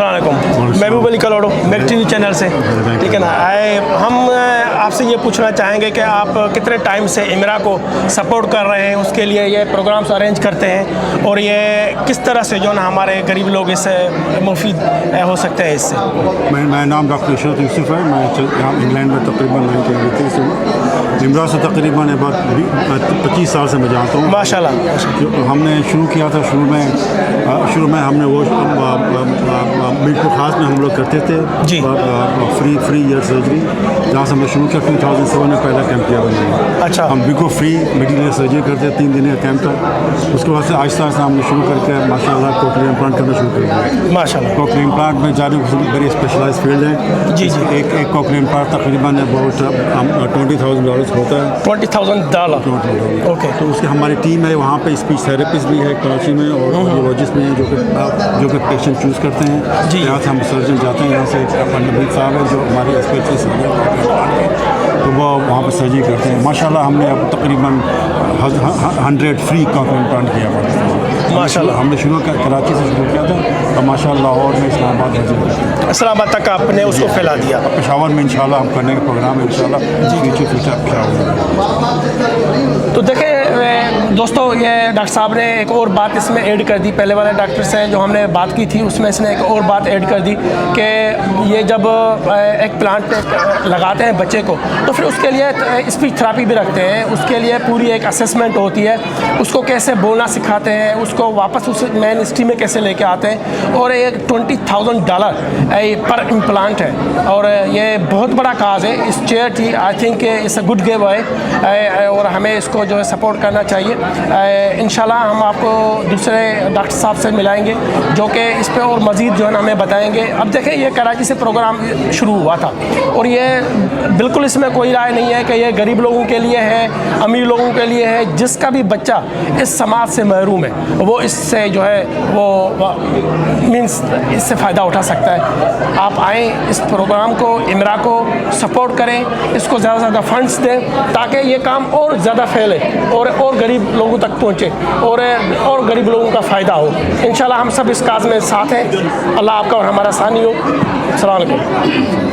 अस्सलाम वालेकुम, महबूब Ali कलोड़ो, Mac TV channel से, ठीक है ना। हम आपसे ये पूछना चाहेंगे कि आप कितने टाइम से इमरा को सपोर्ट कर रहे हैं, उसके लिए ये प्रोग्राम्स अरेंज करते हैं, और ये किस तरह से जो ना हमारे गरीब लोग इससे मुफीद हो सकते हैं इससे। मेरा नाम डॉक्टर इशरत यूसुफ है। मैं यहाँ इंग्लैंड में तकरीबन 1983 से हूँ। इमरा से तकरीबन 25 साल से मैं जानता हूँ माशाल्लाह। हमने शुरू किया था, शुरू में हमने वो मिडपुर खास में हम लोग करते थे जी, फ्री ईयर सर्जरी, जहाँ से हमने शुरू किया 2007 में पहला कैंप किया बना। अच्छा, हम बिल्कुल फ्री मिडिल ईयर सर्जरी करते, 3 दिन का कैंप था। उसके बाद से आहिस्ता आहिस्ता हमने शुरू करके माशाल्लाह कोक्लियर इम्प्लांट करना शुरू कर दिया माशाल्लाह। कोक्लियर इम्प्लांट में जाने वेरी स्पेशलाइज फील्ड है जी जी। एक कोक्लियर इम्प्लांट तकरीबन अबाउट $20,000 होता है। $20,000 ओके। तो उसकी हमारी टीम है वहाँ पे, स्पीच थेरेपिस्ट भी है कराची में और ऑडियोलॉजिस्ट में है जो कि पेशेंट चूज़ करते हैं जी। यहाँ से हम सर्जन जाते हैं, यहाँ से पंडित साहब है जो हमारे स्पेशलिस्ट हैं, तो वो वहाँ पर सर्जरी करते हैं माशाल्लाह। हमने अब तकरीबन 100 फ्री कोक्लियर इम्प्लांट किया माशाल्लाह। हमने शुरू कराची से शुरू किया था और माशाल्लाह लाहौर में इस्लामाबाद तक आपने उसको फैला दिया। पेशावर में इंशाल्लाह हम करने का प्रोग्राम है इंशाल्लाह फ्यूचर तो देखें दोस्तों, ये डॉक्टर साहब ने एक और बात इसमें ऐड कर दी। पहले वाले डॉक्टर से जो हमने बात की थी उसमें इसने एक और बात ऐड कर दी कि ये जब एक प्लांट लगाते हैं बच्चे को तो फिर उसके लिए स्पीच थेरेपी भी रखते हैं, उसके लिए पूरी एक असेसमेंट होती है, उसको कैसे बोलना सिखाते हैं, उसको वापस उस मेन स्ट्रीम में कैसे लेके आते हैं, और एक $20,000 पर इम्प्लांट है, और ये बहुत बड़ा काज है। इस charity I think it's a good give है और हमें इसको जो है सपोर्ट करना चाहिए। इंशाल्लाह हम आपको दूसरे डॉक्टर साहब से मिलाएंगे जो कि इस पर और मज़ीद जो है ना हमें बताएंगे। अब देखें, ये कराची से प्रोग्राम शुरू हुआ था और ये बिल्कुल इसमें कोई राय नहीं है कि ये गरीब लोगों के लिए है, अमीर लोगों के लिए है। जिसका भी बच्चा इस समाज से महरूम है वो इससे जो है वो मीन्स इससे फ़ायदा उठा सकता है। आप आएँ, इस प्रोग्राम को, इमरा को सपोर्ट करें, इसको ज़्यादा से ज़्यादा फंड्स दें ताकि ये काम और ज़्यादा फैले और गरीब लोगों तक पहुँचे और गरीब लोगों का फ़ायदा हो। इंशाल्लाह हम सब इस काज में साथ हैं। अल्लाह आपका और हमारा सानी हो। अस्सलाम वालेकुम।